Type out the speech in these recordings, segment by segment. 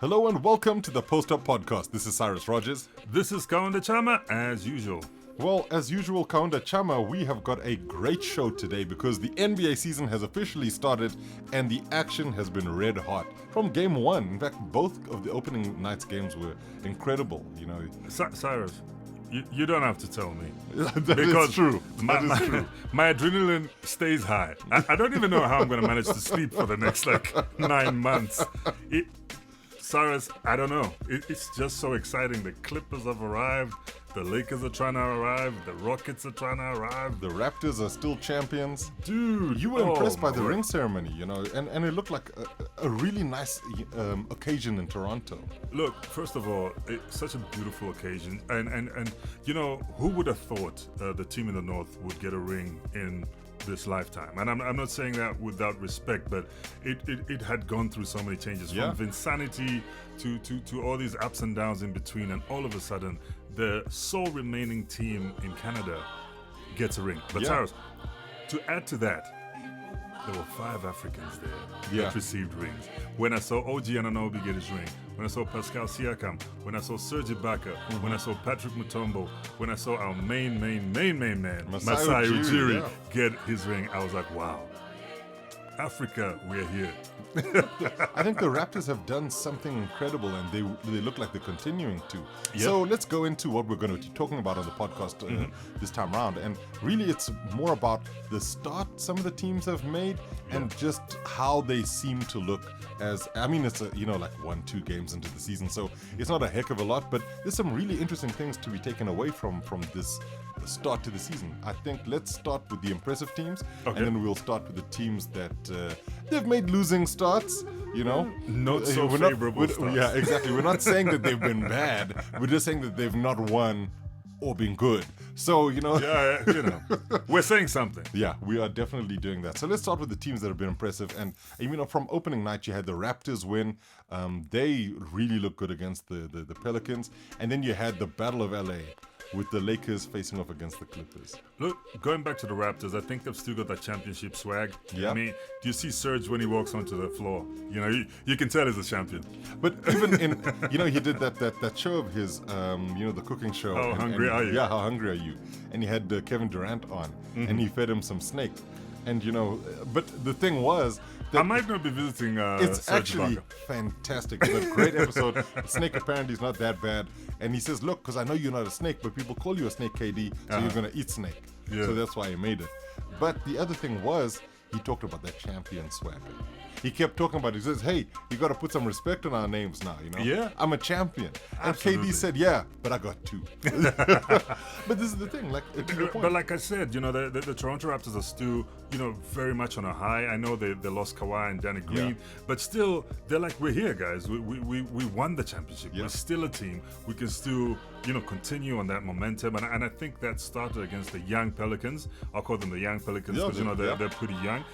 Hello and welcome to the Post-Up Podcast. This is Cyrus Rogers. This is Kaunda Chama, as usual. Well, as usual, Kaunda Chama, we have got a great show today because the NBA season has officially started and the action has been red hot. From game one, in fact, both of the opening night's games were incredible, you know. Cyrus, you don't have to tell me. That is true. That is true. My adrenaline stays high. I don't even know how I'm going to manage to sleep for the next 9 months. Cyrus, I don't know. It's just so exciting. The Clippers have arrived. The Lakers are trying to arrive. The Rockets are trying to arrive. The Raptors are still champions. Dude, you were impressed by the ring ceremony, you know, and it looked like a really nice occasion in Toronto. Look, first of all, it's such a beautiful occasion. And you know, who would have thought the team in the North would get a ring in this lifetime? And I'm not saying that without respect, but it had gone through so many changes, from Vinsanity to all these ups and downs in between, and all of a sudden the sole remaining team in Canada gets a ring. But Cyrus, to add to that, there were 5 Africans there that received rings. When I saw OG Anunoby get his ring, when I saw Pascal Siakam, when I saw Serge Ibaka, when I saw Patrick Mutombo, when I saw our main man, Masai Ujiri, get his ring, I was like, wow, Africa, we're here. I think the Raptors have done something incredible, and they look like they're continuing to. So let's go into what we're going to be talking about on the podcast this time around. And really, it's more about the start some of the teams have made and just how they seem to look. It's like 1-2 games into the season, so it's not a heck of a lot, but there's some really interesting things to be taken away from this start to the season. I think let's start with the impressive teams, and then we'll start with the teams that they've made losing starts, you know. Not so favorable starts. Yeah, exactly. We're not saying that they've been bad. We're just saying that they've not won or been good. So, you know. Yeah, you know. We're saying something. Yeah, we are definitely doing that. So let's start with the teams that have been impressive. And you know, from opening night, you had the Raptors win. They really look good against the Pelicans. And then you had the Battle of LA, with the Lakers facing off against the Clippers. Look, going back to the Raptors, I think they've still got that championship swag. Yeah. I mean, do you see Serge when he walks onto the floor? You know, you can tell he's a champion. But even in, you know, he did that show of his, the cooking show. How hungry are you? Yeah, how hungry are you? And he had Kevin Durant on, and he fed him some snake. And, you know, but the thing was, I might not be visiting it's Serge actually Ibaka. Fantastic. It's a great episode. Snake apparently is not that bad. And he says, look, because I know you're not a snake, but people call you a snake, KD, so you're going to eat snake. Yeah. So that's why he made it. But the other thing was, he talked about that champion swag. He kept talking about it. He says, hey, you got to put some respect on our names now, you know? Yeah. I'm a champion. Absolutely. And KD said, yeah, but I got 2. But this is the thing, like, to your point. But like I said, you know, the Toronto Raptors are still, you know, very much on a high. I know they lost Kawhi and Danny Green, but still, they're like, we're here, guys. We won the championship. We're still a team. We can still, you know, continue on that momentum. And I think that started against the young Pelicans. I'll call them the young Pelicans because, you know, they're pretty young.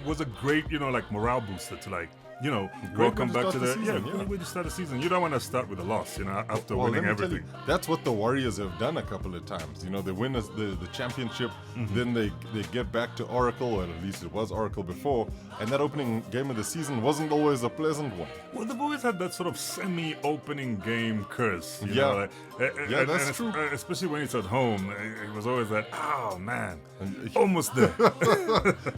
Was a great, you know, like morale booster to, like, you know, welcome back to the great way to start the season. You don't want to start with a loss, you know, after winning everything. That's what the Warriors have done a couple of times. You know, they win the championship, then they get back to Oracle, or at least it was Oracle before, and that opening game of the season wasn't always a pleasant one. Well, they've always had that sort of semi-opening game curse. You know, that's true. Especially when it's at home, it was always that, oh man, almost there.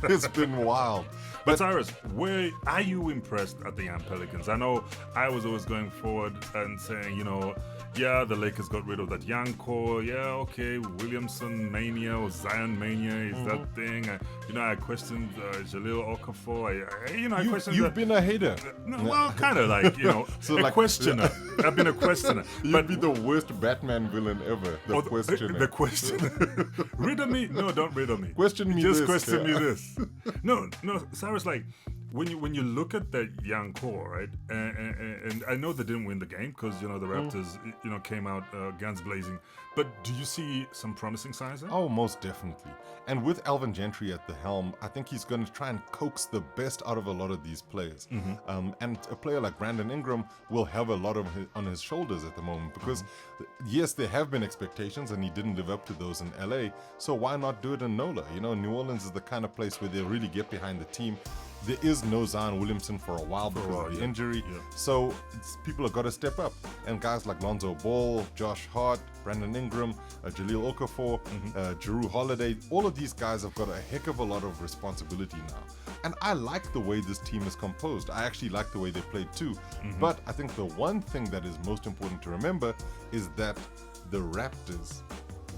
It's been wild. But Cyrus, where are you impressed at the young Pelicans? I know I was always going forward and saying, you know, yeah, the Lakers got rid of that young core. Yeah, okay, Williamson mania or Zion mania is that thing. I questioned Jaleel Okafor. I questioned. You've been a hater. Well, kind of like, you know, so a questioner. I've been a questioner. You'd be the worst Batman villain ever. The questioner. The questioner. Riddle me? No, don't riddle me. Question me Just this. question me this. No, Cyrus, like, when you look at that young core, right, and I know they didn't win the game because, you know, the Raptors, you know, came out guns blazing, but do you see some promising signs there? Oh, most definitely. And with Alvin Gentry at the helm, I think he's going to try and coax the best out of a lot of these players. And a player like Brandon Ingram will have a lot on his shoulders at the moment because, yes, there have been expectations and he didn't live up to those in LA. So why not do it in NOLA? You know, New Orleans is the kind of place where they really get behind the team. there is no Zion Williamson for a while because of the injury. So people have got to step up. And guys like Lonzo Ball, Josh Hart, Brandon Ingram, Jaleel Okafor, Jrue Holiday, all of these guys have got a heck of a lot of responsibility now. And I like the way this team is composed. I actually like the way they played too. But I think the one thing that is most important to remember is that the Raptors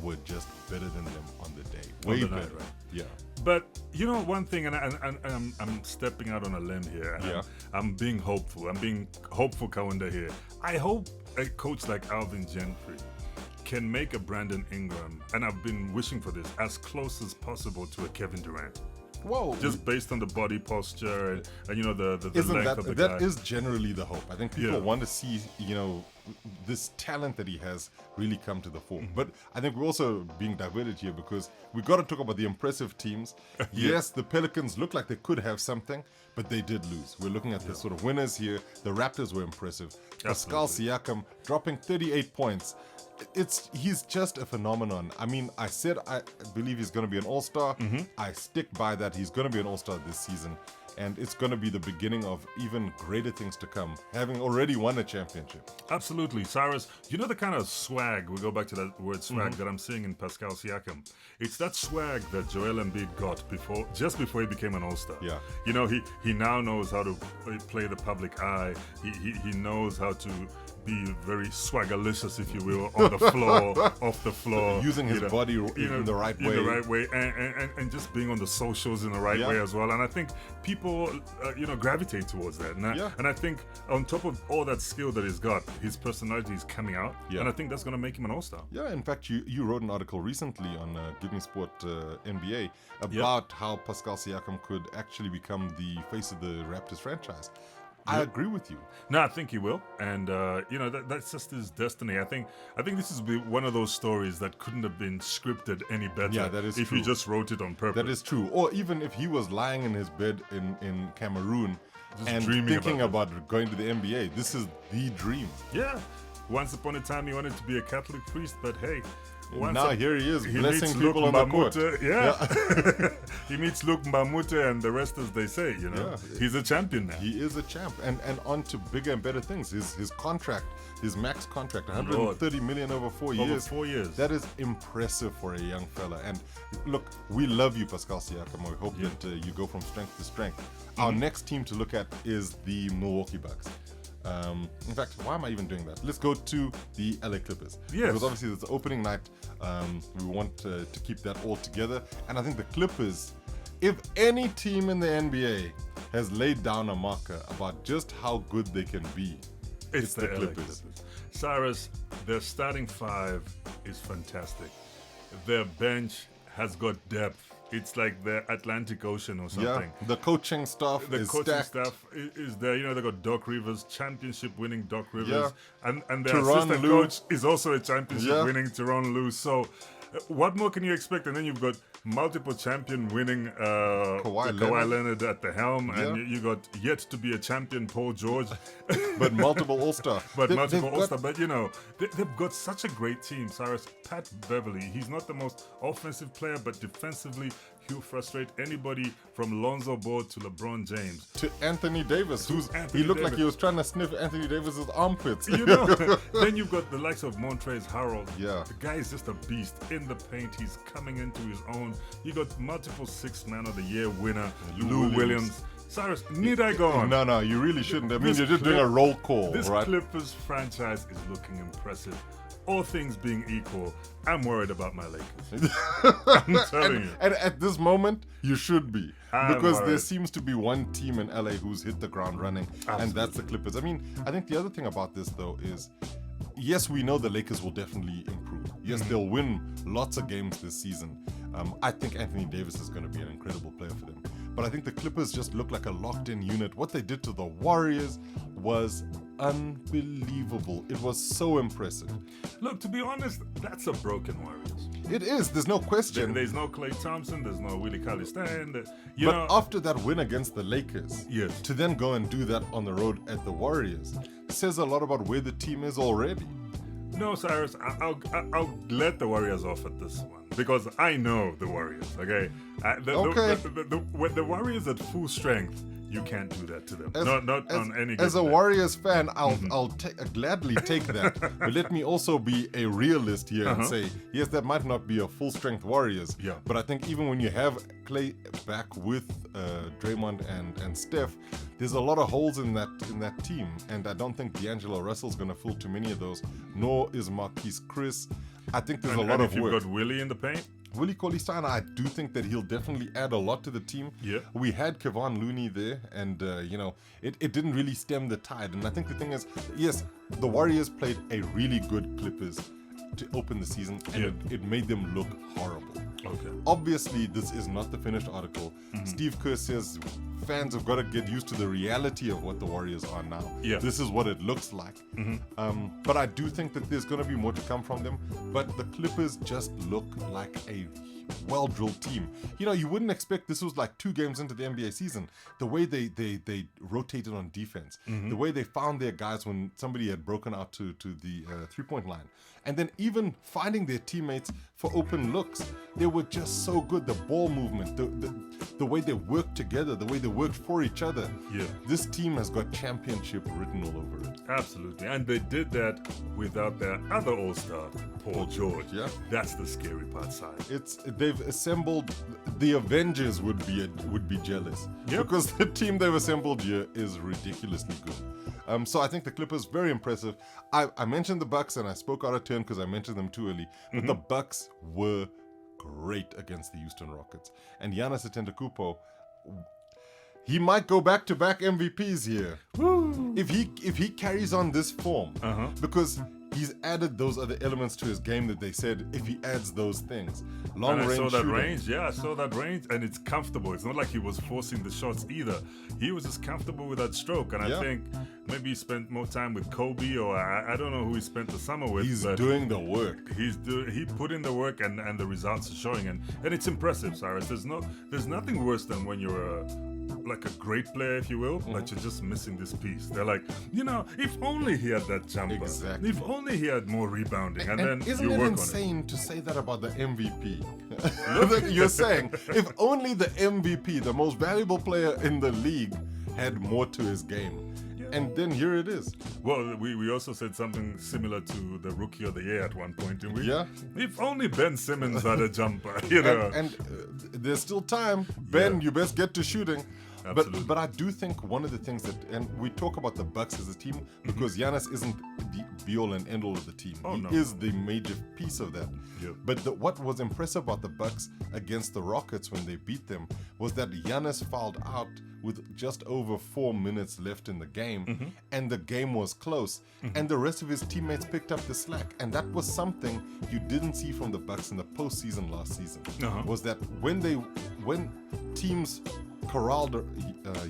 were just better than them on the day. Way better. Night, right? Yeah. But you know one thing, and I'm stepping out on a limb here, and I'm being hopeful. I'm being hopeful, Kaunda here. I hope a coach like Alvin Gentry can make a Brandon Ingram, and I've been wishing for this, as close as possible to a Kevin Durant. Whoa! Just based on the body posture and you know the length of the guy. That is generally the hope. I think people want to see this talent that he has really come to the fore. But I think we're also being diverted here because we've got to talk about the impressive teams. Yes, the Pelicans look like they could have something, but they did lose. We're looking at the sort of winners here. The Raptors were impressive. Pascal Siakam dropping 38 points. He's just a phenomenon. I mean, I said I believe he's going to be an all-star. I stick by that. He's going to be an all-star this season. And it's going to be the beginning of even greater things to come, having already won a championship. Absolutely. Cyrus, you know the kind of swag, we go back to that word swag, that I'm seeing in Pascal Siakam. It's that swag that Joel Embiid got just before he became an all-star. Yeah. You know, he now knows how to play the public eye. He knows how to be very swaggerlicious, if you will, on the floor, off the floor. Using his body in the right way. In the right way, and just being on the socials in the right way as well. And I think people, gravitate towards that. And I think on top of all that skill that he's got, his personality is coming out. And I think that's going to make him an all-star. Yeah, in fact, you wrote an article recently on Give Me Sport NBA about how Pascal Siakam could actually become the face of the Raptors franchise. I agree with you. No, I think he will, and that's just his destiny. I think this is one of those stories that couldn't have been scripted any better. Yeah, that is if true. you just wrote it on purpose. That is true. Or even if he was lying in his bed in Cameroon and thinking about going to the NBA, this is the dream. Yeah. Once upon a time, he wanted to be a Catholic priest, but hey. Now here he is, blessing people on the court. He meets Luke Mbamute and the rest, as they say, He's a champion now. He is a champ. And on to bigger and better things. His contract, his max contract, 130 million over 4 years. Over 4 years. That is impressive for a young fella. And look, we love you, Pascal Siakam. We hope that you go from strength to strength. Our next team to look at is the Milwaukee Bucks. In fact, why am I even doing that? Let's go to the LA Clippers. Yes. Because obviously it's the opening night. We want to keep that all together. And I think the Clippers, if any team in the NBA has laid down a marker about just how good they can be, it's the Clippers. Cyrus, their starting five is fantastic. Their bench has got depth. It's like the Atlantic Ocean or something. Yeah, the coaching staff is stacked. Is there. They got Doc Rivers, championship-winning Doc Rivers. Yeah. And their assistant coach is also a championship-winning Tyronn Lue. So what more can you expect? And then you've got multiple champion-winning Kawhi Leonard at the helm. And you got yet to be a champion Paul George. But multiple All-Star. But they've got such a great team, Cyrus. Pat Beverly, he's not the most offensive player, but defensively, he'll frustrate anybody from Lonzo Ball to LeBron James. To Anthony Davis, he looked like he was trying to sniff Anthony Davis's armpits. Then you've got the likes of Montrezl Harrell. Yeah. The guy is just a beast in the paint. He's coming into his own. You got multiple Sixth Man of the Year winner, Lou Williams. Cyrus, need I go on? No, you really shouldn't. I mean, you're just doing a roll call, this right? This Clippers franchise is looking impressive. All things being equal, I'm worried about my Lakers. I'm telling you. And at this moment, you should be. Because there seems to be one team in LA who's hit the ground running, and that's the Clippers. I mean, I think the other thing about this, though, is yes, we know the Lakers will definitely improve. Yes, they'll win lots of games this season. I think Anthony Davis is going to be an incredible player for them. But I think the Clippers just look like a locked-in unit. What they did to the Warriors was unbelievable. It was so impressive. Look, to be honest, that's a broken Warriors. It is. There's no question. There's no Klay Thompson. There's no Willie Cauley-Stein. After that win against the Lakers, to then go and do that on the road at the Warriors says a lot about where the team is already. No, Cyrus, I'll let the Warriors off at this one. because I know the Warriors. Okay, when the Warriors at full strength, you can't do that to them. Not on any. As a Warriors fan, I'll gladly take that. But let me also be a realist here and say, yes, that might not be a full strength Warriors. Yeah. But I think even when you have Clay back with Draymond and Steph, there's a lot of holes in that team, and I don't think D'Angelo Russell's going to fill too many of those. Nor is Marquise Chris. I think there's a lot of work. You've got Willie in the paint. Willie Cauley-Steiner, I do think that he'll definitely add a lot to the team. Yeah. We had Kevon Looney there, and, it didn't really stem the tide. And I think the thing is, yes, the Warriors played a really good Clippers to open the season, and it made them look horrible. Okay. Obviously, this is not the finished article. Steve Kerr says fans have got to get used to the reality of what the Warriors are now. Yeah. This is what it looks like. But I do think that there's going to be more to come from them. But the Clippers just look like a well-drilled team. You wouldn't expect this was like 2 games into the NBA season. The way they rotated on defense, the way they found their guys when somebody had broken out to the three-point line, and then even finding their teammates for open looks. They were just so good. The ball movement, the way they worked together, the way they worked for each other. Yeah. This team has got championship written all over it. Absolutely. And they did that without their other all-star, Paul George. Yeah. That's the scary part side. They've assembled, the Avengers would be jealous. Yep. Because the team they've assembled here is ridiculously good. So I think the Clippers, very impressive. I mentioned the Bucks and I spoke out of turn because I mentioned them too early. But the Bucks were great against the Houston Rockets. And Giannis Antetokounmpo, he might go back-to-back MVPs here. Woo. If he carries on this form, because he's added those other elements to his game that they said if he adds those things. Long range shooting. I saw that shooting. range. Yeah, I saw that range, and it's comfortable. It's not like he was forcing the shots either. He was just comfortable with that stroke, and I think maybe he spent more time with Kobe, or I don't know who he spent the summer with. He's doing the work. He put in the work, and the results are showing, and it's impressive, Cyrus. There's nothing worse than when you're like a great player, if you will, but you're just missing this piece. They're like, if only he had that jumper. Exactly. If only he had more rebounding, and then isn't you it work insane to say that about the MVP? You're saying if only the MVP, the most valuable player in the league, had more to his game. And then here it is. Well, we also said something similar to the Rookie of the Year at one point, didn't we? Yeah. If only Ben Simmons had a jumper, And there's still time. Ben, you best get to shooting. Absolutely. But I do think one of the things that, and we talk about the Bucks as a team because Giannis isn't the be-all and end-all of the team. He is the major piece of that. Yep. But what was impressive about the Bucks against the Rockets when they beat them was that Giannis fouled out with just over 4 minutes left in the game, and the game was close, and the rest of his teammates picked up the slack, and that was something you didn't see from the Bucks in the postseason last season. Was that when teams corralled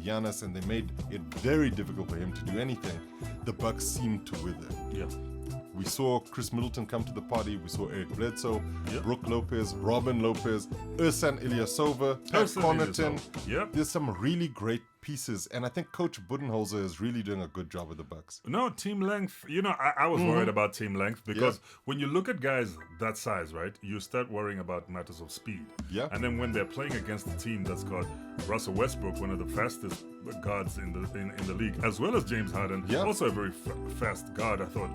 Giannis and they made it very difficult for him to do anything, the Bucks seemed to wither. Yeah. We saw Chris Middleton come to the party. We saw Eric Bledsoe, Brook Lopez, Robin Lopez, Ersan Ilyasova, Pat Connaughton. Yep. There's some really great pieces, and I think Coach Budenholzer is really doing a good job with the Bucks. No, team length. I was worried about team length because when you look at guys that size, right, you start worrying about matters of speed. Yeah. And then when they're playing against a team that's got Russell Westbrook, one of the fastest guards in the league, as well as James Harden, also a very fast guard, I thought,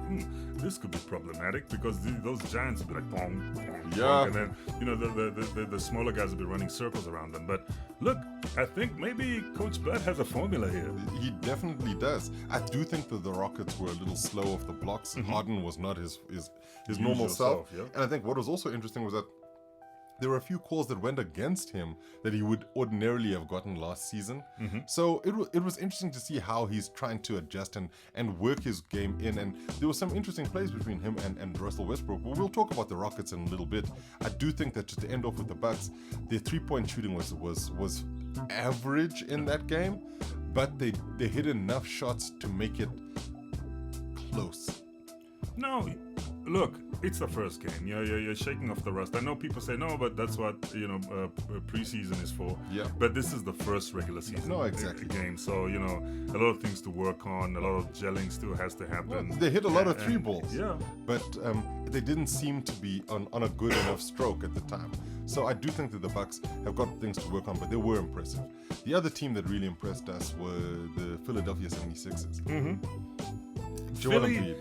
this could be problematic because those giants would be like, bong, bong, bong, and then the smaller guys would be running circles around them. But look, I think maybe Coach Bud has a formula here. He definitely does. I do think that the Rockets were a little slow off the blocks. Harden was not his normal self. And I think what was also interesting was that there were a few calls that went against him that he would ordinarily have gotten last season. So it was interesting to see how he's trying to adjust and work his game in. And there were some interesting plays between him and Russell Westbrook. But we'll talk about the Rockets in a little bit. I do think that to end off with the Bucks, their three-point shooting was average in that game, but they hit enough shots to make it close. No, look, it's the first game. You're shaking off the rust. I know people say no, but that's what preseason is for. Yeah. But this is the first regular season game, so a lot of things to work on. A lot of gelling still has to happen. Well, they hit a lot of three balls. Yeah. But they didn't seem to be on a good enough stroke at the time. So I do think that the Bucks have got things to work on, but they were impressive. The other team that really impressed us were the Philadelphia 76ers. Mm-hmm. Joel Philly, Embiid.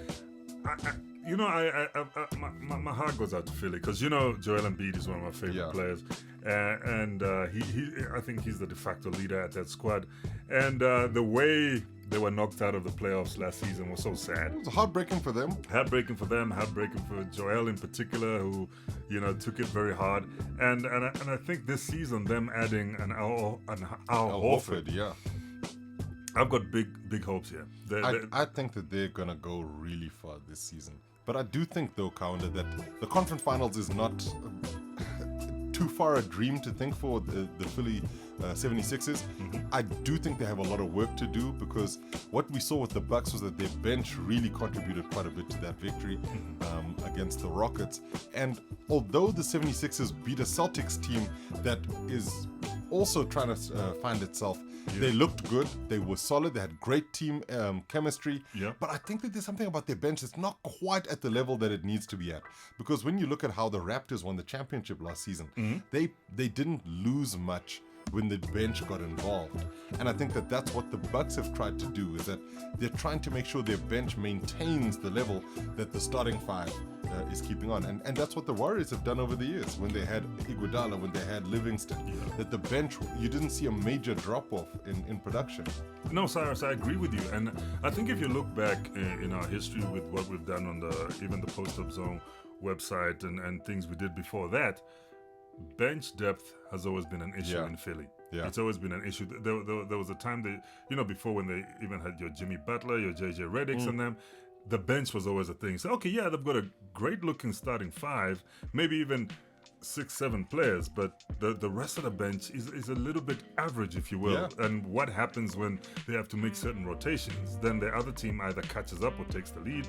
my heart goes out to Philly because Joel Embiid is one of my favorite players, and I think he's the de facto leader at that squad. And the way they were knocked out of the playoffs last season was so sad. It was heartbreaking for them. Heartbreaking for them. Heartbreaking for Joel in particular, who took it very hard. And I think this season them adding an Al Horford. Yeah. I've got big hopes here. I think that they're going to go really far this season. But I do think, though, Kaunda, that the conference finals is not too far a dream to think for the Philly 76ers. Mm-hmm. I do think they have a lot of work to do because what we saw with the Bucks was that their bench really contributed quite a bit to that victory against the Rockets. And although the 76ers beat a Celtics team that is also trying to find itself, they looked good. They were solid. They had great team chemistry. Yeah. But I think that there's something about their bench that's not quite at the level that it needs to be at. Because when you look at how the Raptors won the championship last season, they didn't lose much when the bench got involved. And I think that that's what the Bucks have tried to do, is that they're trying to make sure their bench maintains the level that the starting five is keeping on. And that's what the Warriors have done over the years. When they had Iguodala, when they had Livingston, that the bench, you didn't see a major drop-off in production. No, Cyrus, I agree with you. And I think if you look back in our history with what we've done on even the Post-Up Zone website and things we did before that, bench depth has always been an issue in Philly. Yeah. It's always been an issue. There was a time that, before when they even had your Jimmy Butler, your JJ Redicks and them, the bench was always a thing. So, okay, yeah, they've got a great looking starting five, maybe even 6-7 players, but the rest of the bench is a little bit average, if you will. Yeah. And what happens when they have to make certain rotations? Then the other team either catches up or takes the lead.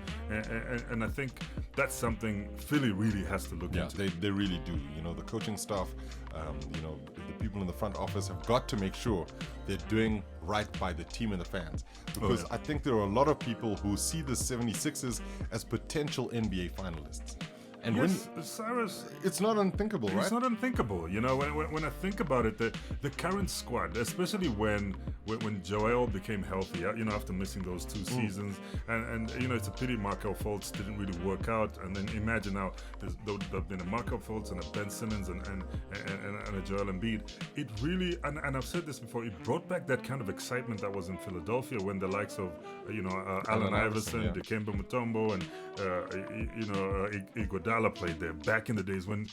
And I think that's something Philly really has to look into. They really do. The coaching staff, the people in the front office have got to make sure they're doing right by the team and the fans. Because I think there are a lot of people who see the 76ers as potential NBA finalists. And yes, Cyrus, it's not unthinkable, right? It's not unthinkable. When I think about it, the current squad, especially when Joel became healthy, after missing those 2 seasons, and it's a pity Markel Fultz didn't really work out. And then imagine now there've been a Markel Fultz and a Ben Simmons and a Joel Embiid. It really, and I've said this before, it brought back that kind of excitement that was in Philadelphia when the likes of Allen Iverson, Dikembe Mutombo, and Iguodala played there back in the days when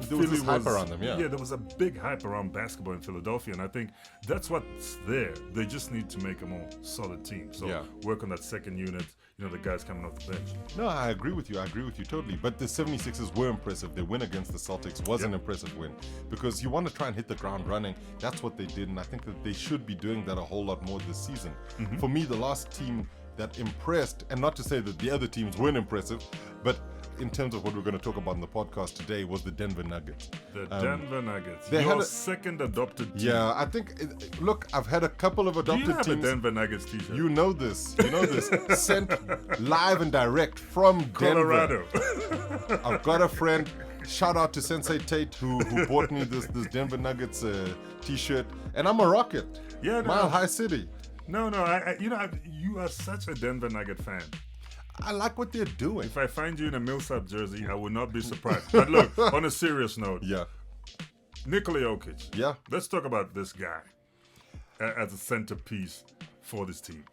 there was this hype around them, there was a big hype around basketball in Philadelphia, and I think that's what's there. They just need to make a more solid team. So work on that second unit, the guys coming off the bench. No, I agree with you. I agree with you totally. But the 76ers were impressive. Their win against the Celtics was an impressive win because you want to try and hit the ground running. That's what they did, and I think that they should be doing that a whole lot more this season. For me, the last team that impressed, and not to say that the other teams weren't impressive, but in terms of what we're going to talk about in the podcast today, was the Denver Nuggets. The Denver Nuggets. They Your had second adopted team. Yeah, I think, look, I've had a couple of adopted teams. Do you have a Denver Nuggets t-shirt? You know this. Sent live and direct from Colorado. Denver. I've got a friend, shout out to Sensei Tate, who bought me this Denver Nuggets t-shirt, and I'm a rocket. Yeah, no. Mile High City. No, you are such a Denver Nugget fan. I like what they're doing. If I find you in a Millsap jersey, I will not be surprised. But look, on a serious note, Nikola Jokic. Yeah. Let's talk about this guy as a centerpiece for this team.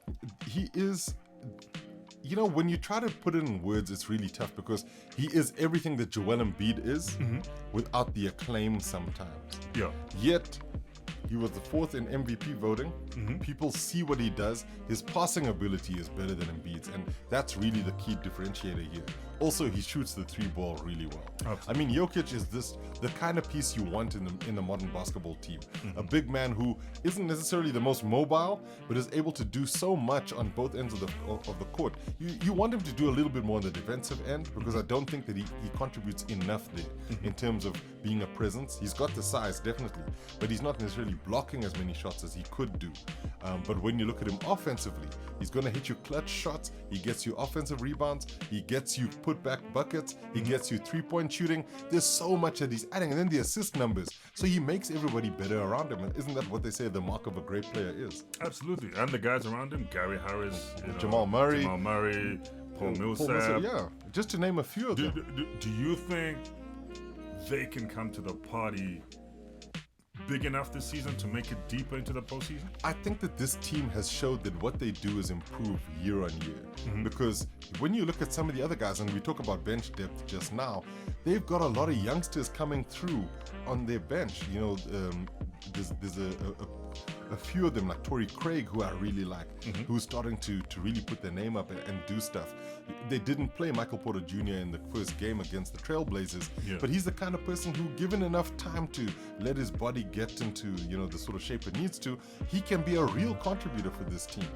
He is, when you try to put it in words, it's really tough because he is everything that Joel Embiid is without the acclaim sometimes. Yeah. Yet, he was the 4th in MVP voting. People see what he does. His passing ability is better than Embiid's, and that's really the key differentiator here. Also, he shoots the 3-ball really well. Absolutely. I mean, Jokic is the kind of piece you want in the modern basketball team. A big man who isn't necessarily the most mobile, but is able to do so much on both ends of the court. You want him to do a little bit more on the defensive end, because I don't think that he contributes enough there in terms of being a presence. He's got the size, definitely, but he's not necessarily blocking as many shots as he could do. But when you look at him offensively, he's going to hit you clutch shots. He gets you offensive rebounds. He gets you put-back buckets. He gets you three-point shooting. There's so much that he's adding. And then the assist numbers. So he makes everybody better around him. And isn't that what they say the mark of a great player is? Absolutely. And the guys around him, Gary Harris, Jamal Murray, Paul Millsap. Yeah, just to name a few of them. Do you think they can come to the party big enough this season to make it deeper into the postseason? I think that this team has showed that what they do is improve year on year. Because when you look at some of the other guys, and we talk about bench depth just now, they've got a lot of youngsters coming through on their bench. There's a few of them, like Torrey Craig, who I really like, who's starting to really put their name up and do stuff. They didn't play Michael Porter Jr. in the first game against the Trailblazers, but he's the kind of person who, given enough time to let his body get into the sort of shape it needs to, he can be a real contributor for this team.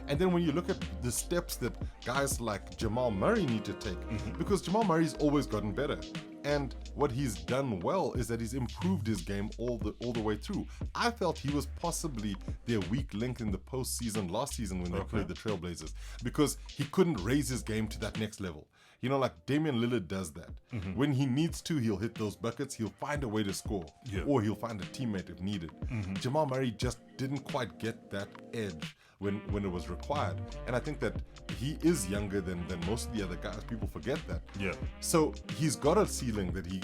And then when you look at the steps that guys like Jamal Murray need to take, because Jamal Murray's always gotten better. And what he's done well is that he's improved his game all the way through. I felt he was possibly their weak link in the postseason last season when they played the Trailblazers, because he couldn't raise his game to that next level. Like Damian Lillard does that. When he needs to, he'll hit those buckets. He'll find a way to score, or he'll find a teammate if needed. Jamal Murray just didn't quite get that edge when it was required. And I think that he is younger than most of the other guys. People forget that. Yeah. So he's got a ceiling that he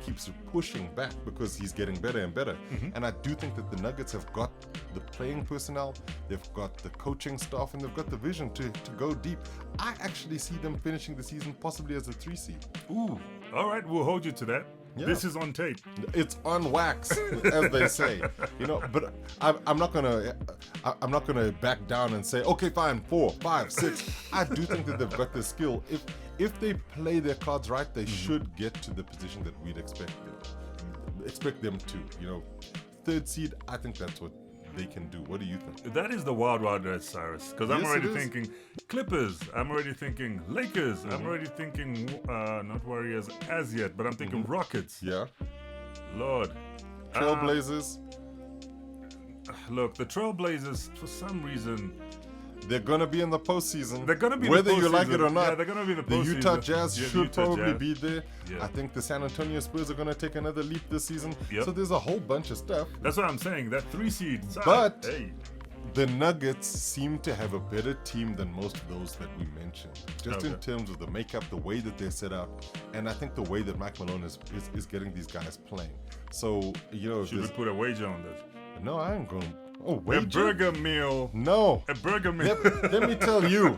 keeps pushing back because he's getting better and better. And I do think that the Nuggets have got the playing personnel, they've got the coaching staff, and they've got the vision to go deep. I actually see them finishing the season possibly as a 3 seed. Ooh. All right, we'll hold you to that. Yeah. This is on tape. It's on wax, as they say. But I'm not gonna back down and say, okay, fine, 4, 5, 6. I do think that they've got the skill. If they play their cards right, they should get to the position that we'd expect them to. 3rd seed, I think that's what they can do. What do you think? That is the wild west, Cyrus. Because I'm already thinking Clippers. I'm already thinking Lakers. I'm already thinking not Warriors as yet, but I'm thinking Rockets. Yeah. Lord. Trailblazers. Look, the Trailblazers, for some reason, they're going to be in the postseason. They're going to be whether in the postseason. you like it or not. Yeah, they're going to be in the postseason. The Utah Jazz should probably be there. Yeah. I think the San Antonio Spurs are going to take another leap this season. Yep. So there's a whole bunch of stuff. That's what I'm saying. That 3 seed. But hey, the Nuggets seem to have a better team than most of those that we mentioned. Just in terms of the makeup, the way that they're set up, and I think the way that Mike Malone is getting these guys playing. So, should we put a wager on this? No, I ain't going to. Oh, wager? A burger meal. No. A burger meal. Let me tell you,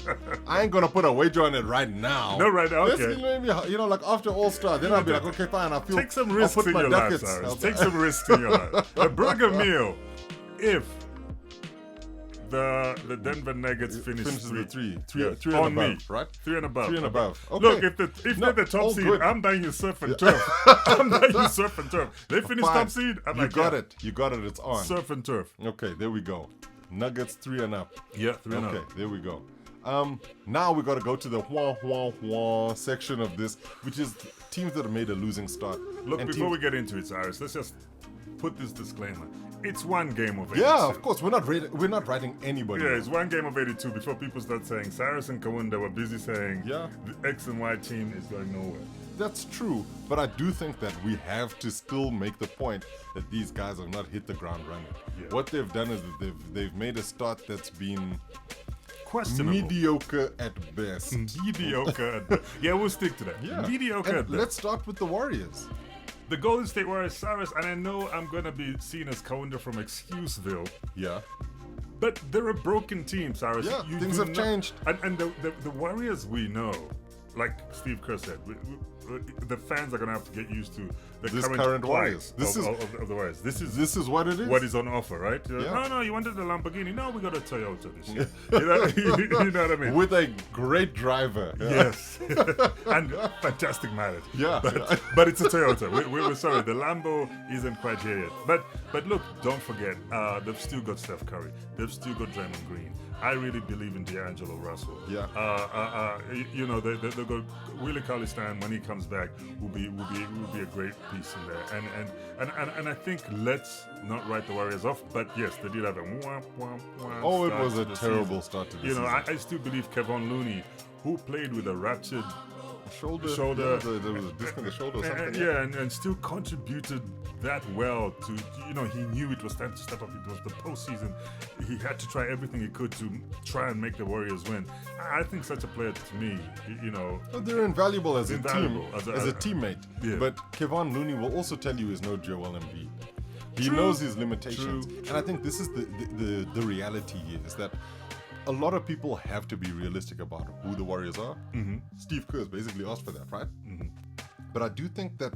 I ain't going to put a wager on it right now. No, right now, okay. Maybe, like after All-Star, then I'll be like, okay, fine, take some risks in your life, Cyrus. Take some risks in your life. A burger meal, if the Denver Nuggets finishes the three on and me, above, right? 3 and above. 3 and above. Okay. Look, if they're the top seed, good. I'm buying you surf and turf. I'm buying you surf and turf. They finish top seed, I'm like, You got it. It's on. Surf and turf. Okay, there we go. Nuggets 3 and up. Yeah, 3 and up. Okay, there we go. Now we got to go to the wah section of this, which is teams that have made a losing start. Look, before we get into it, Cyrus, let's just put this disclaimer. It's one game of 82. Yeah, of course. We're not writing anybody. Yeah, it's one game of 82 before people start saying Cyrus and Kaunda were busy saying the X and Y team is going nowhere. That's true, but I do think that we have to still make the point that these guys have not hit the ground running. Yeah. What they've done is that they've made a start that's been questionable, mediocre at best. Mediocre. Yeah, we'll stick to that. Yeah. Mediocre at best. Let's start with the Warriors. The Golden State Warriors, Cyrus, and I know I'm going to be seen as Kaunda from Excuseville. Yeah. But they're a broken team, Cyrus. Yeah, things have changed. And the Warriors we know like Steve Kerr said, the fans are going to have to get used to the This current current Warriors. plight of the Warriors. This is what it is. what is on offer, right? Yeah. No, you wanted a Lamborghini. No, we got a Toyota this year. You know what I mean? With a great driver. Yes, and fantastic mileage. Yeah, but it's a Toyota. We're sorry, the Lambo isn't quite here yet. But look, don't forget, they've still got Steph Curry. They've still got Draymond Green. I really believe in D'Angelo Russell. Yeah. You know, they've got Willie Cauley-Stein when he comes back will be a great piece in there. And I think let's not write the Warriors off. But yes, they did have a womp womp womp. Oh, it was to a the terrible season. start to the You know, season. I still believe Kevon Looney, who played with a ruptured shoulder. shoulder. Yeah, there was a disc in the shoulder or something. Yeah, and still contributed that well to, you know, he knew it was time to step up. It was the postseason. He had to try everything he could to try and make the Warriors win. I think such a player, to me, you know... But they're invaluable as Invaluable a team, as as a a teammate. Yeah. But Kevon Looney will also tell you is no Joel Embiid. He True. knows his limitations. True. And I think this is the reality here, is that a lot of people have to be realistic about who the Warriors are. Mm-hmm. Steve Kerr's basically asked for that, right? Mm-hmm. But I do think that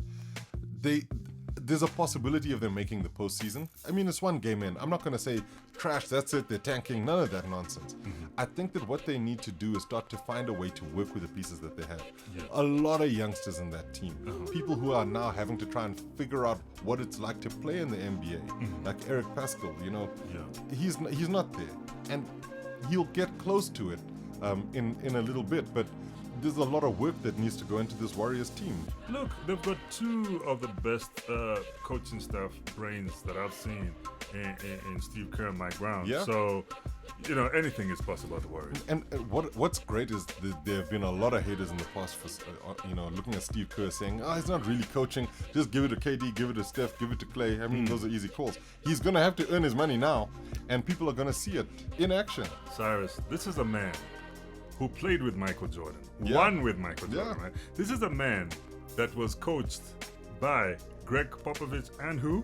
there's a possibility of them making the postseason. I mean, it's one game in. I'm not going to say trash, that's it, they're tanking, none of that nonsense. Mm-hmm. I think that what they need to do is start to find a way to work with the pieces that they have. Yeah. A lot of youngsters in that team, people who are now having to try and figure out what it's like to play in the NBA, like Eric Pascal, you know, he's not there. And he'll get close to it in a little bit, but there's a lot of work that needs to go into this Warriors team. Look, they've got two of the best coaching staff brains that I've seen in Steve Kerr and Mike Brown. Yeah. So, you know, anything is possible at the Warriors. And what's great is there have been a lot of haters in the past for, you know, looking at Steve Kerr saying, he's not really coaching. Just give it to KD, give it to Steph, give it to Clay. I mean, those are easy calls. He's going to have to earn his money now, and people are going to see it in action. Cyrus, this is a man who played with Michael Jordan, Yeah. won with Michael Jordan, Yeah. right? This is a man that was coached by Greg Popovich and who?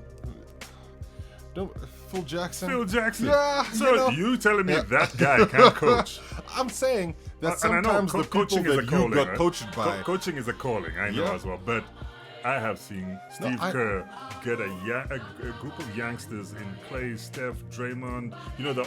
Phil Jackson. Phil Jackson. Yeah. So you telling me that guy can't coach? I'm saying that And I know sometimes the people coaching is a that you calling, got right? coached by. Coaching is a calling, I know Yeah. as well. But I have seen Steve Kerr get a group of youngsters in Clay, Steph, Draymond, you know, the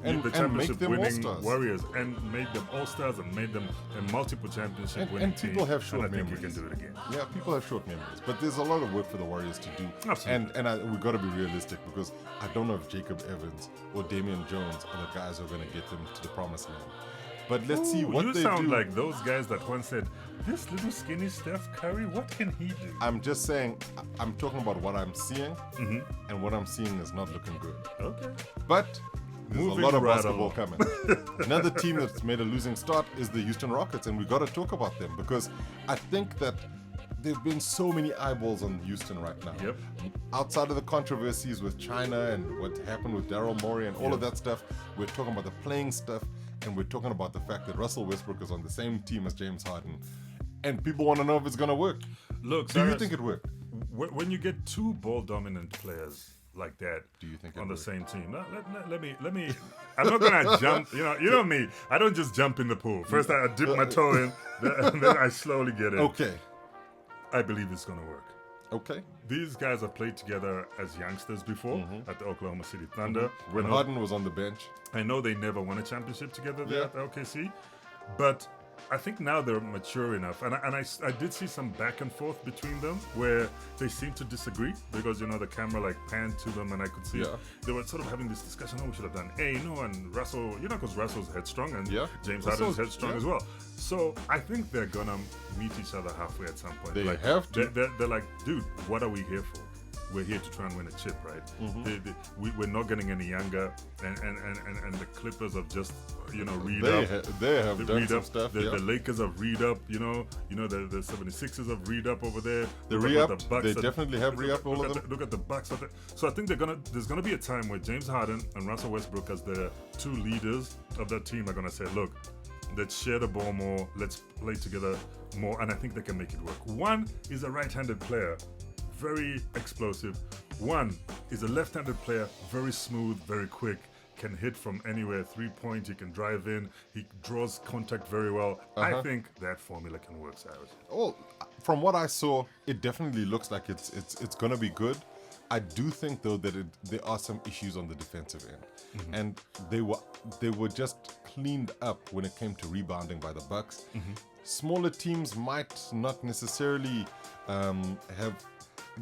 And make championship them winning all-stars. Warriors, and made them all-stars and made them a multiple championship winning And people team. have short and I think memories. we can do it again. Yeah, people have short memories, but there's a lot of work for the Warriors to do. Absolutely. And we've got to be realistic, because I don't know if Jacob Evans or Damian Jones are the guys who are going to get them to the promised land. But let's see what you they sound do. like those guys that once said, "This little skinny Steph Curry, what can he do?" I'm just saying, I'm talking about what I'm seeing, and what I'm seeing is not looking good. Okay. But there's Moving a lot of right basketball coming. Another team that's made a losing start is the Houston Rockets, and we've got to talk about them, because I think that there have been so many eyeballs on Houston right now. Yep. Outside of the controversies with China and what happened with Daryl Morey and all of that stuff, we're talking about the playing stuff, and we're talking about the fact that Russell Westbrook is on the same team as James Harden. And people want to know if it's going to work. Look, Do you Cyrus, think it worked? when you get two ball-dominant players like that, Do you think it on the worked? same team? No, let me. I'm not gonna jump. You know me. I don't just jump in the pool. First, I dip my toe in, and then I slowly get in. Okay. I believe it's gonna work. Okay. These guys have played together as youngsters before at the Oklahoma City Thunder. When I know- Harden was on the bench. I know they never won a championship together there Yeah. at OKC, but I think now they're mature enough, and I did see some back and forth between them where they seemed to disagree, because, you know, the camera like panned to them, and I could see Yeah. they were sort of having this discussion. Oh, we should have done A, no, and Russell, you know, because Russell's headstrong and Yeah. James Russell's- Harden's headstrong yeah. as well. So I think they're gonna meet each other halfway at some point. They like, have to. They're like, dude, what are we here for? We're here to try and win a chip, right? We're not getting any younger, and the Clippers have just, you know, They have done read some up stuff. The, yeah. the Lakers have read up, you know, the 76ers have read up over there. The Look at re-up, what Bucks they are- definitely have re-up, all of them. Look at the Bucks. So I think there's gonna be a time where James Harden and Russell Westbrook, as the two leaders of that team, are gonna say, look, let's share the ball more, let's play together more, and I think they can make it work. One is a right-handed player, very explosive. One is a left-handed player, very smooth, very quick. can hit from anywhere, 3-point, he can drive in, he draws contact very well. I think that formula can work, Cyrus. Well, from what I saw, it definitely looks like it's going to be good. I do think though that there are some issues on the defensive end, and they were just cleaned up when it came to rebounding by the Bucks. Smaller teams might not necessarily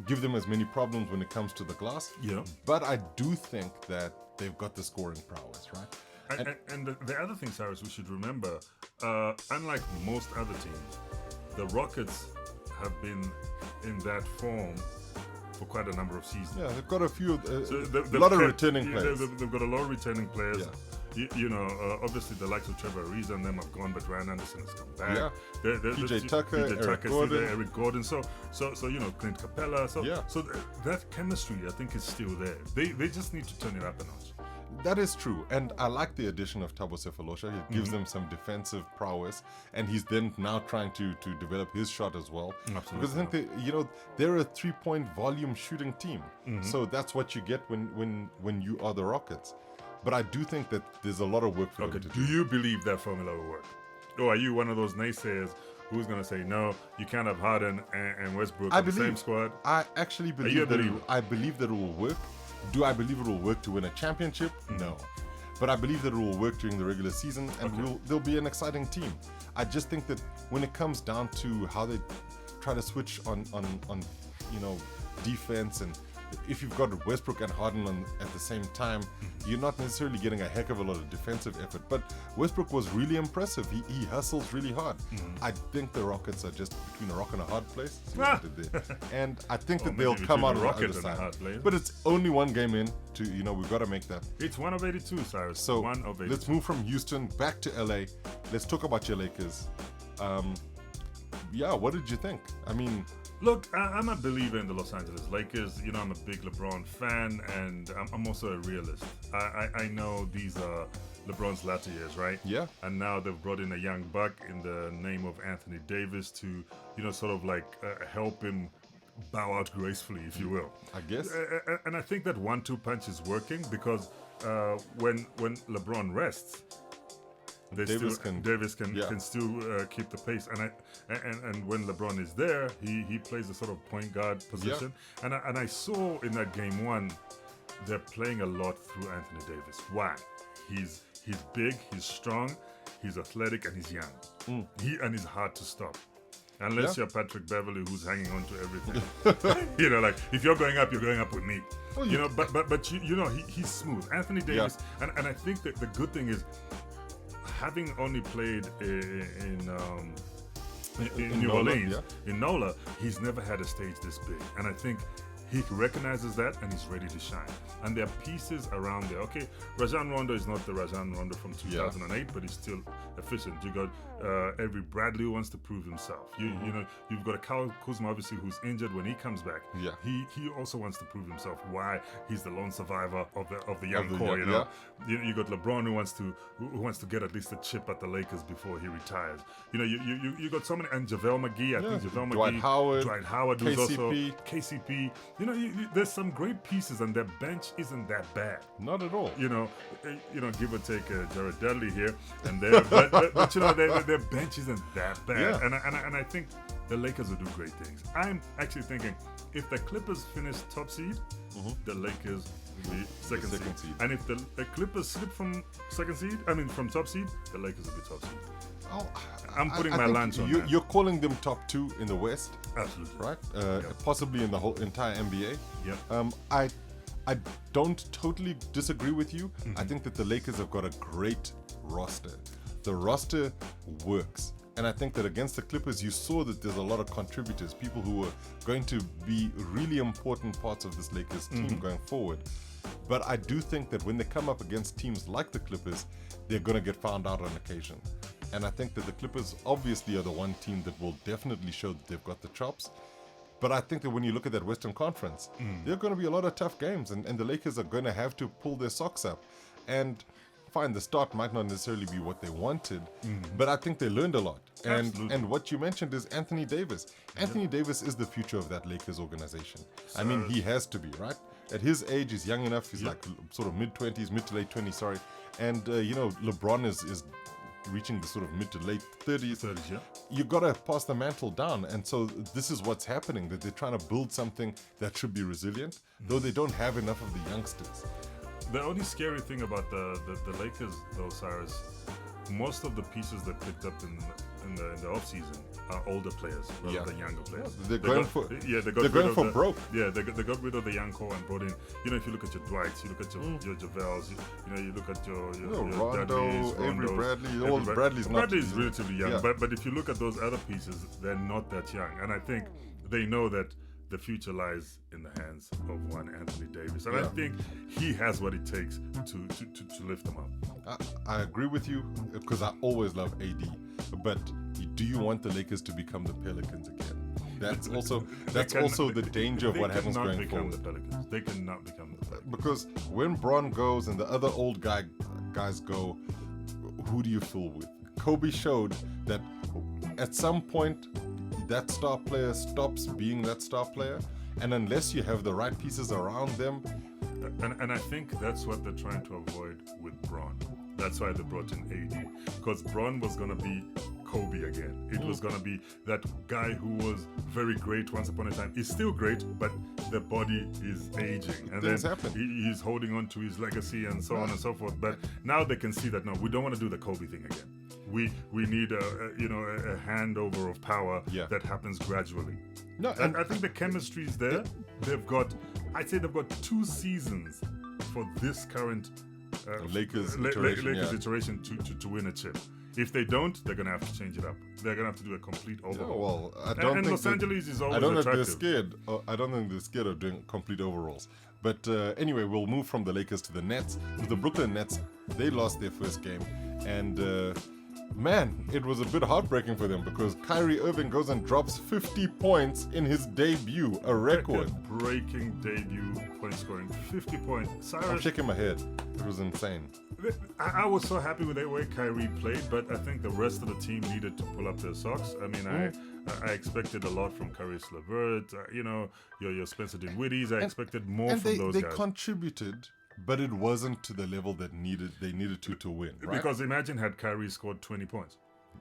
give them as many problems when it comes to the glass. Yeah. But I do think that they've got the scoring prowess, right? And the other thing, Cyrus, we should remember, unlike most other teams, the Rockets have been in that form for quite a number of seasons. Yeah, they've got a few, a lot of returning players. They've got a lot of returning players. Yeah. You know, obviously the likes of Trevor Ariza and them have gone, but Ryan Anderson has come back. Yeah. PJ Tucker, Eric Gordon. Eric Gordon. So you know, Clint Capella. So Yeah. that chemistry, I think, is still there. They just need to turn it up a notch. That is true, and I like the addition of Thabo Sefolosha. He gives them some defensive prowess, and he's then now trying to develop his shot as well. Absolutely. Because I think they're a 3-point volume shooting team, so that's what you get when you are the Rockets. But I do think that there's a lot of work for them to do. Do you believe that formula will work? Or are you one of those naysayers who's going to say, no, you can't have Harden and Westbrook on the same squad? I actually believe I believe that it will work. Do I believe it will work to win a championship? No. But I believe that it will work during the regular season, and they'll be an exciting team. I just think that when it comes down to how they try to switch on defense, and if you've got Westbrook and Harden at the same time, you're not necessarily getting a heck of a lot of defensive effort. But Westbrook was really impressive. He hustles really hard. I think the Rockets are just between a rock and a hard place. See what I did there. And I think that they'll come out on the other side. But it's only one game in. We've got to make that. It's 1 of 82, Cyrus. So 1 of 82. Let's move from Houston back to LA. Let's talk about your Lakers. What did you think? I mean, look, I'm a believer in the Los Angeles Lakers. You know, I'm a big LeBron fan, and I'm also a realist. I know these are LeBron's latter years, right? Yeah. And now they've brought in a young buck in the name of Anthony Davis to, sort of like help him bow out gracefully, if you will. I guess. And I think that 1-2 punch is working because when LeBron rests, Davis can still keep the pace, and when LeBron is there, he plays a sort of point guard position. Yeah. And I saw in that game 1, they're playing a lot through Anthony Davis. Why? He's big, he's strong, he's athletic, and he's young. And he's hard to stop. Unless you're Patrick Beverly, who's hanging on to everything. Like if you're going up with me. Well, but he's smooth. Anthony Davis, and I think that the good thing is, having only played in New Orleans, in NOLA, he's never had a stage this big. And I think he recognizes that, and he's ready to shine. And there are pieces around there. Okay, Rajon Rondo is not the Rajon Rondo from 2008, but he's still efficient. You got Avery Bradley who wants to prove himself. You've got a Kyle Kuzma, obviously, who's injured. When he comes back, he also wants to prove himself. Why? He's the lone survivor of the young core. You got LeBron who wants to get at least a chip at the Lakers before he retires. You got so many, and JaVale McGee. I think JaVale McGee, Dwight Howard, who's also KCP. There's some great pieces, and their bench isn't that bad. Not at all. Give or take Jared Dudley here and there, but their bench isn't that bad. Yeah. And I think the Lakers will do great things. I'm actually thinking if the Clippers finish top seed, the Lakers will be second seed. And if the Clippers slip from from top seed, the Lakers will be top seed. Oh, I'm putting my lunch on that. You're calling them top 2 in the West, absolutely, right? Possibly in the whole entire NBA. Yeah. I don't totally disagree with you. I think that the Lakers have got a great roster. The roster works. And I think that against the Clippers, you saw that there's a lot of contributors, people who were going to be really important parts of this Lakers team going forward. But I do think that when they come up against teams like the Clippers, they're going to get found out on occasion. And I think that the Clippers obviously are the one team that will definitely show that they've got the chops. But I think that when you look at that Western Conference, there are going to be a lot of tough games, and the Lakers are going to have to pull their socks up. And fine, the start might not necessarily be what they wanted, but I think they learned a lot. And what you mentioned is Anthony Davis. Anthony Davis is the future of that Lakers organization. I mean, he has to be, right? at his age, he's young enough. He's like sort of mid-20s, mid to late 20s, sorry. And, LeBron is reaching the sort of mid to late 30s. You got to pass the mantle down. And so this is what's happening, that they're trying to build something that should be resilient, though they don't have enough of the youngsters. The only scary thing about the Lakers, though, Cyrus, most of the pieces they picked up in the offseason are older players rather than younger players. They're going for broke. Yeah, they got rid of the young core and brought in. If you look at your Dwights, you look at your JaVales, you look at your Rondo, Avery Bradley. All Bradley's not. Bradley is relatively young, but if you look at those other pieces, they're not that young, and I think they know that the future lies in the hands of one Anthony Davis, and I think he has what it takes to lift them up. I agree with you because I always love AD, but do you want the Lakers to become the Pelicans again? That's also the danger of what happens going forward. They cannot become the Pelicans because when Bron goes and the other old guys go, who do you fool with? Kobe showed that at some point that star player stops being that star player, and unless you have the right pieces around them. And I think that's what they're trying to avoid with Bron. That's why they brought in AD, because Bron was going to be Kobe again. It was going to be that guy who was very great once upon a time. He's still great, but the body is aging, and things then happen. He's holding on to his legacy and so on and so forth. But now they can see that no, we don't want to do the Kobe thing again. We need a handover of power that happens gradually. No, and I think the chemistry is there. I'd say they've got 2 seasons for this current Lakers iteration to win a chip. If they don't, they're gonna have to change it up. They're gonna have to do a complete overhaul. I don't think Los Angeles is always I don't attractive. think they're scared. I don't think they're scared of doing complete overhauls. But anyway, we'll move from the Lakers to the Nets. With the Brooklyn Nets, they lost their first game, and man, it was a bit heartbreaking for them because Kyrie Irving goes and drops 50 points in his debut, a record. Breaking debut point scoring, 50 points. Cyrus, I'm shaking my head. It was insane. I was so happy with the way Kyrie played, but I think the rest of the team needed to pull up their socks. I mean, I expected a lot from Caris LeVert, your Spencer Dinwiddie's. I expected more from those guys. They contributed, but it wasn't to the level that they needed to win. Right? Because imagine had Kyrie scored 20 points.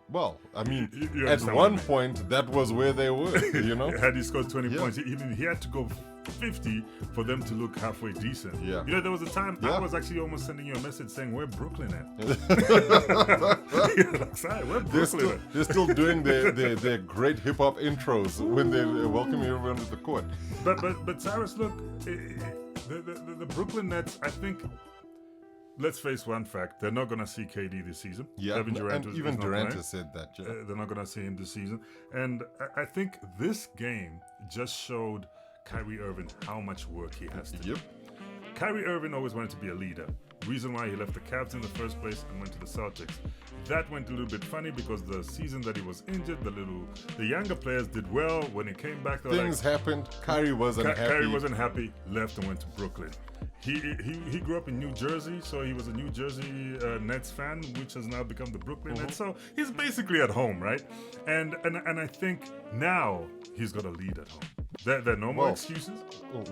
Well, I mean, at one point, that was where they were, Had he scored 20 points, he had to go 50 for them to look halfway decent. Yeah. There was a time I was actually almost sending you a message saying, where Brooklyn at? Where Brooklyn at? They're still doing their great hip-hop intros when they're welcoming everyone to the court. But Cyrus, look, the Brooklyn Nets, I think... Let's face one fact: they're not going to see KD this season. Yeah, even Durant has said that. Yeah. They're not going to see him this season, and I think this game just showed Kyrie Irving how much work he has to do. Kyrie Irving always wanted to be a leader. Reason why he left the Cavs in the first place and went to the Celtics. That went a little bit funny because the season that he was injured, the younger players did well. When he came back, things happened. Kyrie wasn't happy. Kyrie wasn't happy. Left and went to Brooklyn. He grew up in New Jersey, so he was a New Jersey Nets fan, which has now become the Brooklyn Nets. So he's basically at home, right? And I think now he's got to lead at home. There are no more excuses.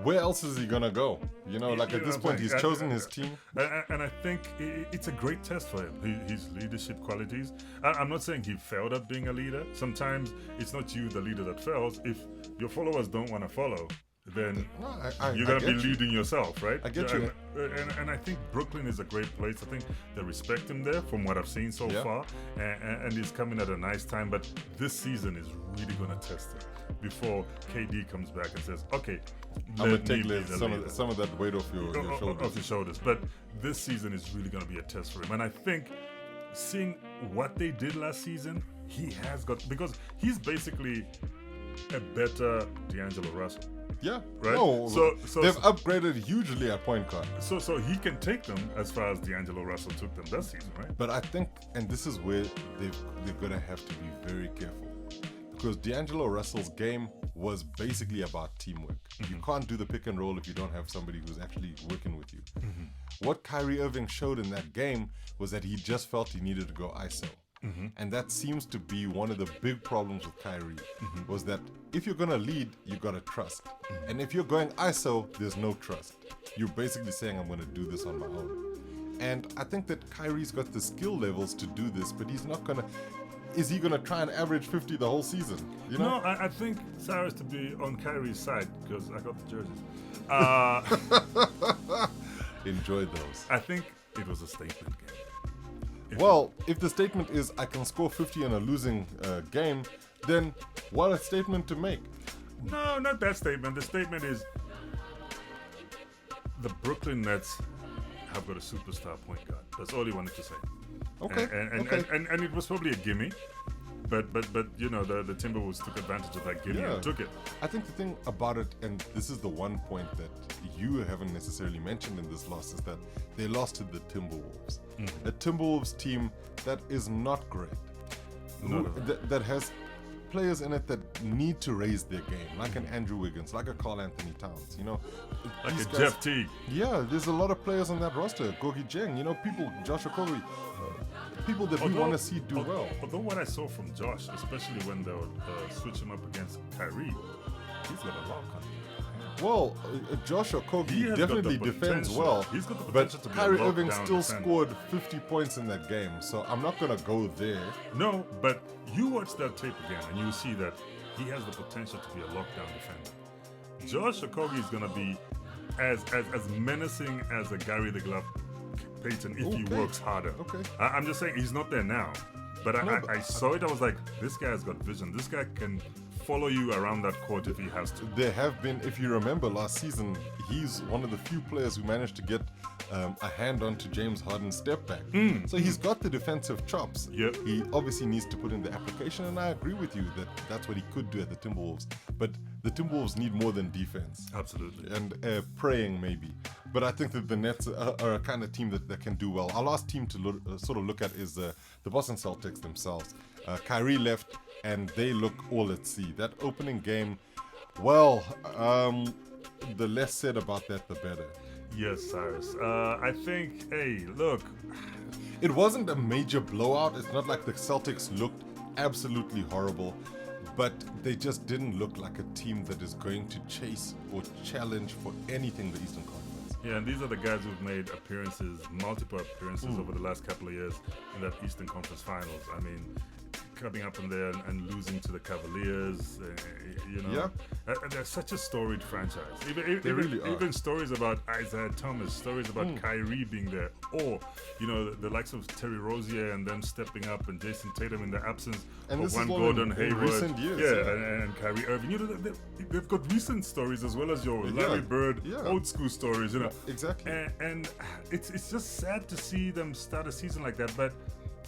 Where else is he gonna go? At this point, he's chosen his team. And I think it's a great test for him. His leadership qualities. I'm not saying he failed at being a leader. Sometimes it's not you, the leader, that fails. If your followers don't want to follow, then you're going to be leading yourself, right? I get you. And I think Brooklyn is a great place. I think they respect him there from what I've seen so far. And he's coming at a nice time. But this season is really going to test him before KD comes back and says, okay, I'm going to take some of that weight off your shoulders. Off your shoulders. But this season is really going to be a test for him. And I think seeing what they did last season, he has got... Because he's basically a better D'Angelo Russell. Yeah, right. No, so they've upgraded hugely at point guard. So he can take them as far as D'Angelo Russell took them that season, right? But I think, and this is where they're gonna have to be very careful, because D'Angelo Russell's game was basically about teamwork. You can't do the pick and roll if you don't have somebody who's actually working with you. What Kyrie Irving showed in that game was that he just felt he needed to go ISO. And that seems to be one of the big problems with Kyrie, was that if you're going to lead, you got to trust. And if you're going ISO, there's no trust. you're basically saying I'm going to do this on my own. And I think that Kyrie's got the skill levels to do this, but he's not going to. Is he going to try and average 50 the whole season? You know? No, I think Cyrus to be on Kyrie's side because I got the jerseys. Enjoy those. I think it was a statement game. Well, if the statement is I can score 50 in a losing game, then what a statement to make. No, not that statement. The statement is the Brooklyn Nets have got a superstar point guard. That's all he wanted to say. Okay. And it was probably a gimme. But you know, the Timberwolves took advantage of that gimme and took it. I think the thing about it, and this is the one point that you haven't necessarily mentioned in this loss, is that they lost to the Timberwolves. A Timberwolves team that is not great. That has players in it that need to raise their game, like an Andrew Wiggins, like a Karl Anthony Towns, you know. Like a Jeff Teague. Yeah, there's a lot of players on that roster. Gorgie Jeng, you know, people, Josh Okogie, people that we want to see do well. Although what I saw from Josh, especially when they would switch him up against Kyrie, he's got a lock on him. Well, Josh Okogie definitely defends well, He's got the but potential to be Kyrie a Irving lockdown still defender. scored 50 points in that game, so I'm not going to go there. No, but you watch that tape again and you see that he has the potential to be a lockdown defender. Josh Okogie is going to be as menacing as a Gary the Glove Payton if he works harder. Okay. I'm just saying he's not there now. But I saw it, I was like, this guy's got vision. This guy can follow you around that court if he has to. There have been, if you remember last season, he's one of the few players who managed to get a hand onto James Harden's step back. So he's got the defensive chops. Yep. He obviously needs to put in the application, and I agree with you that that's what he could do at the Timberwolves. But the Timberwolves need more than defense. Absolutely. And praying maybe. But I think that the Nets are a kind of team that can do well. Our last team to sort of look at is the Boston Celtics themselves. Kyrie left, and they look all at sea. That opening game, well, the less said about that, the better. Yes, Cyrus. I think, hey, look. It wasn't a major blowout. It's not like the Celtics looked absolutely horrible, but they just didn't look like a team that is going to chase or challenge for anything the Eastern Conference. Yeah, and these are the guys who've made multiple appearances over the last couple of years in that Eastern Conference Finals. I mean, coming up in there and losing to the Cavaliers, you know. Yeah. And they're such a storied franchise. They really are. Even stories about Isaiah Thomas, stories about Kyrie being there, or, you know, the likes of Terry Rozier and them stepping up, and Jason Tatum in the absence And of this one is all Gordon in Hayward. recent years, and Kyrie Irving. You know, they've got recent stories as well as your Larry Bird old school stories, you know. Exactly. And it's just sad to see them start a season like that, but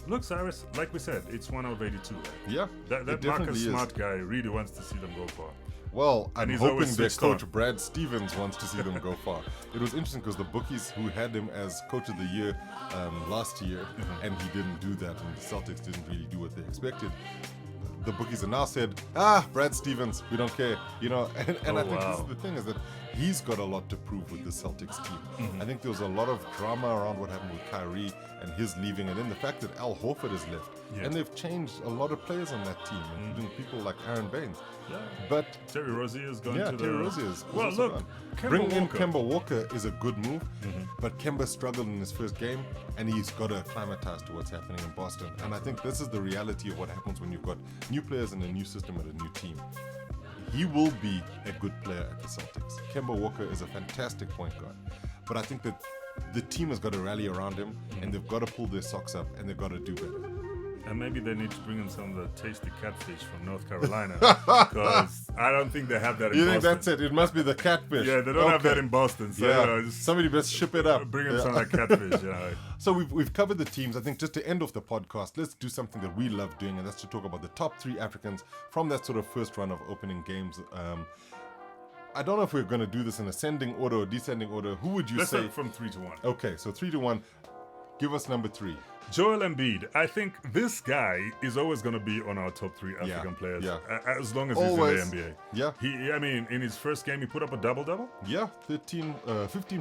look, Cyrus, like we said, it's 1 out of 82. Right? Yeah, that Marcus Smart guy really wants to see them go far. Well, I'm he's hoping always their switched coach on. Brad Stevens wants to see them go far. It was interesting because the bookies who had him as coach of the year last year, and he didn't do that, and the Celtics didn't really do what they expected. The bookies have now said, Brad Stevens, we don't care, you know. And I think this is the thing, is that he's got a lot to prove with the Celtics team. I think there was a lot of drama around what happened with Kyrie and his leaving, and then the fact that Al Horford has left. And they've changed a lot of players on that team, including people like Aaron Baines. Yeah. But Terry Rozier is going to the... Terry Rozier is Well, also look, gone. Kemba Bringing in Walker. Kemba Walker is a good move, but Kemba struggled in his first game, and he's got to acclimatize to what's happening in Boston. And I think this is the reality of what happens when you've got new players in a new system and a new team. He will be a good player at the Celtics. Kemba Walker is a fantastic point guard, but I think that the team has got to rally around him, and they've got to pull their socks up, and they've got to do better. And maybe they need to bring in some of the tasty catfish from North Carolina, because I don't think they have that in Boston. You think that's it? It must be the catfish. Yeah, they don't have that in Boston. So, Yeah, you know, just somebody best ship it up. bring in some of that catfish. You know. So we've covered the teams. I think just to end off the podcast, let's do something that we love doing, and that's to talk about the top 3 Africans from that sort of first run of opening games. I don't know if we're going to do this in ascending order or descending order. Who would you Let's say? start from 3 to 1. Okay, so 3 to 1. Give us number 3. Joel Embiid. I think this guy is always going to be on our top 3 African players, as long as Always. he's in the NBA. Yeah. I mean, in his first game, he put up a double-double. Yeah, 15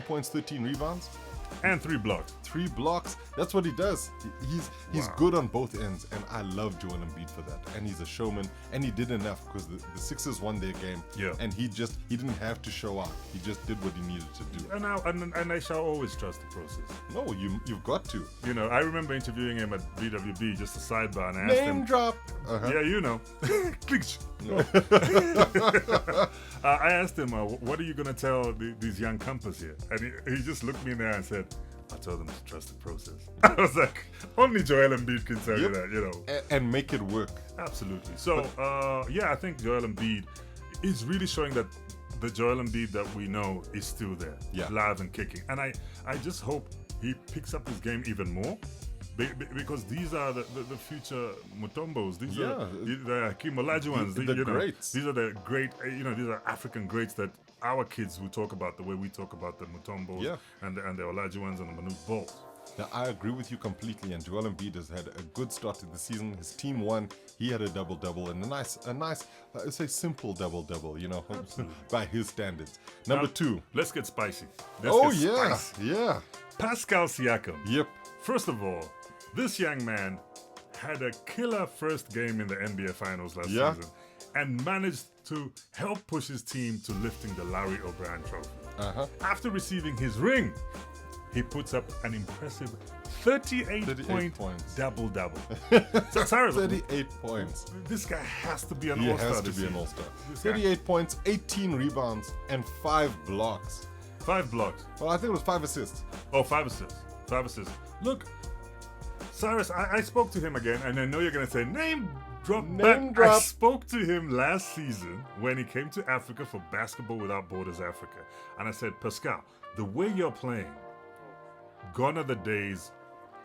points, 13 rebounds. And 3 blocks. 3 blocks. That's what he does. He's good on both ends, and I love Joel Embiid for that. And he's a showman, and he did enough because the Sixers won their game. Yeah. And he didn't have to show out. He just did what he needed to do. And I shall always trust the process. No, you've got to. You know, I remember interviewing him at BWB, just a sidebar, and I asked him. Name drop. Yeah, you know. I asked him, what are you going to tell these young compass here? And he just looked me in the eye and said, I told them to trust the process. I was like, only Joel Embiid can tell you that, you know. And make it work. Absolutely. So, I think Joel Embiid is really showing that the Joel Embiid that we know is still there, live and kicking. And I just hope he picks up his game even more. Because these are the future Mutombos. These are the Hakeem Olajuwons. The greats. These are the great, these are African greats that our kids will talk about the way we talk about the Mutombos and the Olajuwons and the Manute Balls. Now, I agree with you completely, and Joel Embiid has had a good start to the season. His team won. He had a double-double, and a nice, I'd say simple double-double, you know, by his standards. Number 2. Let's get spicy. Yeah. Pascal Siakam. Yep. First of all, this young man had a killer first game in the NBA Finals last season and managed to help push his team to lifting the Larry O'Brien Trophy. After receiving his ring, he puts up an impressive 38 points. Double-double. So, Cyrus, 38 points. This guy has to be an He all-star. has to be an all-star. 38 points, 18 rebounds, and 5 blocks. 5 blocks. Well, I think it was 5 assists. Oh, 5 assists. 5 assists. Look, Cyrus, I spoke to him again, and I know you're going to say, name drop. I spoke to him last season when he came to Africa for Basketball Without Borders Africa. And I said, Pascal, the way you're playing, gone are the days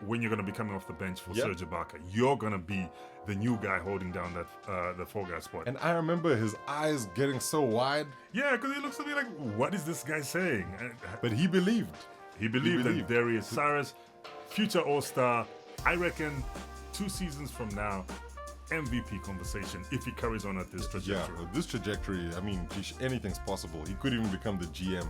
when you're going to be coming off the bench for Serge Ibaka. You're going to be the new guy holding down that the 4-guy spot. And I remember his eyes getting so wide. Yeah, because he looks at me like, what is this guy saying? But he believed. He believed that there is Cyrus, future all-star. I reckon 2 seasons from now, MVP conversation if he carries on at this trajectory. Yeah, this trajectory, I mean, anything's possible. He could even become the GM.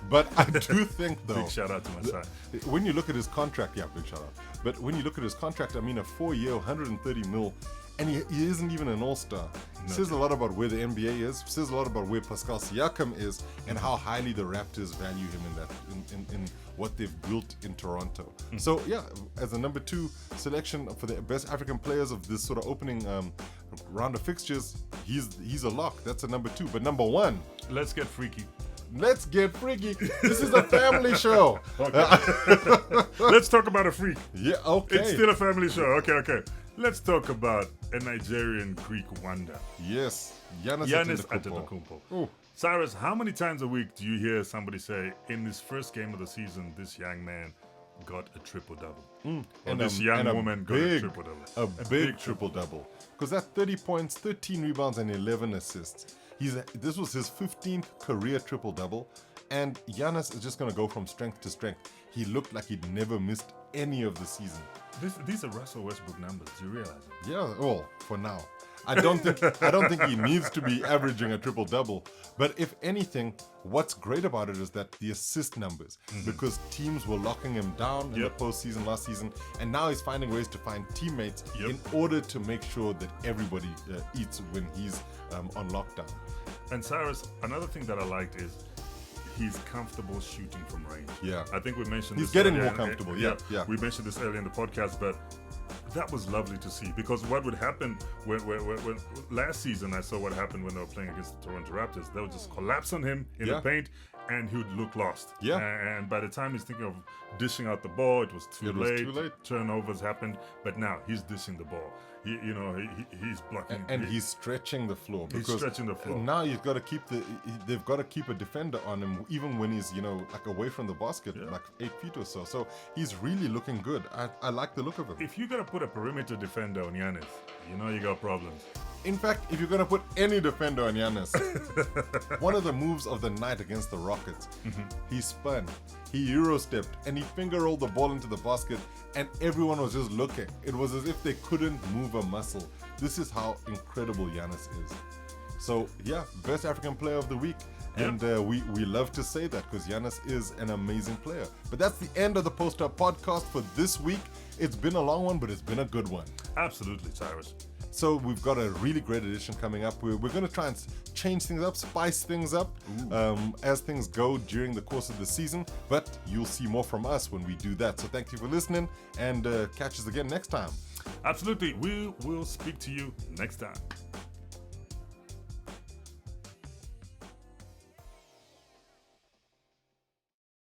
But I do think, though... Big shout out to my side. When you look at his contract, big shout out. But when you look at his contract, I mean, a 4-year, 130 mil, and he isn't even an all-star. No. Says a lot about where the NBA is, says a lot about where Pascal Siakam is, and how highly the Raptors value him in what they've built in Toronto. So as a number 2 selection for the best African players of this sort of opening round of fixtures, he's a lock. That's a number 2. But number 1, let's get freaky. Let's get freaky. This is a family show. Let's talk about a freak. Yeah, okay. It's still a family show. Okay. Let's talk about a Nigerian Greek wonder. Yes, Giannis Antetokounmpo. Cyrus, how many times a week do you hear somebody say, in his first game of the season, this young man got a triple-double? And this young woman got a triple-double. A big triple-double. Because that's 30 points, 13 rebounds, and 11 assists. This was his 15th career triple-double. And Giannis is just going to go from strength to strength. He looked like he'd never missed any of the season. These are Russell Westbrook numbers. Do you realize it? Yeah, well, for now. I don't think he needs to be averaging a triple-double. But if anything, what's great about it is that the assist numbers, because teams were locking him down in the postseason last season, and now he's finding ways to find teammates in order to make sure that everybody eats when he's on lockdown. And Cyrus, another thing that I liked is he's comfortable shooting from range. Yeah. I think we mentioned he's this getting more comfortable. Yeah. We mentioned this earlier in the podcast, but that was lovely to see, because what would happen when last season I saw what happened when they were playing against the Toronto Raptors. They would just collapse on him in the paint and he would look lost. Yeah. And by the time he's thinking of dishing out the ball, it was too late. Turnovers happened, but now he's dishing the ball. He's blocking, and he's stretching the floor. He's stretching the floor. Now you've got to keep they've got to keep a defender on him, even when he's like away from the basket, like 8 feet or so. So he's really looking good. I like the look of him. If you're gonna put a perimeter defender on Giannis, you got problems. In fact, if you're gonna put any defender on Giannis, one of the moves of the night against the Rockets, he spun, he Euro-stepped, and he finger-rolled the ball into the basket, and everyone was just looking. It was as if they couldn't move a muscle. This is how incredible Giannis is. So yeah, best African player of the week. And we love to say that because Giannis is an amazing player. But that's the end of the Post Up podcast for this week. It's been a long one, but it's been a good one. Absolutely, Cyrus. So we've got a really great edition coming up. We're going to try and change things up, spice things up as things go during the course of the season. But you'll see more from us when we do that. So thank you for listening, and catch us again next time. Absolutely. We will speak to you next time.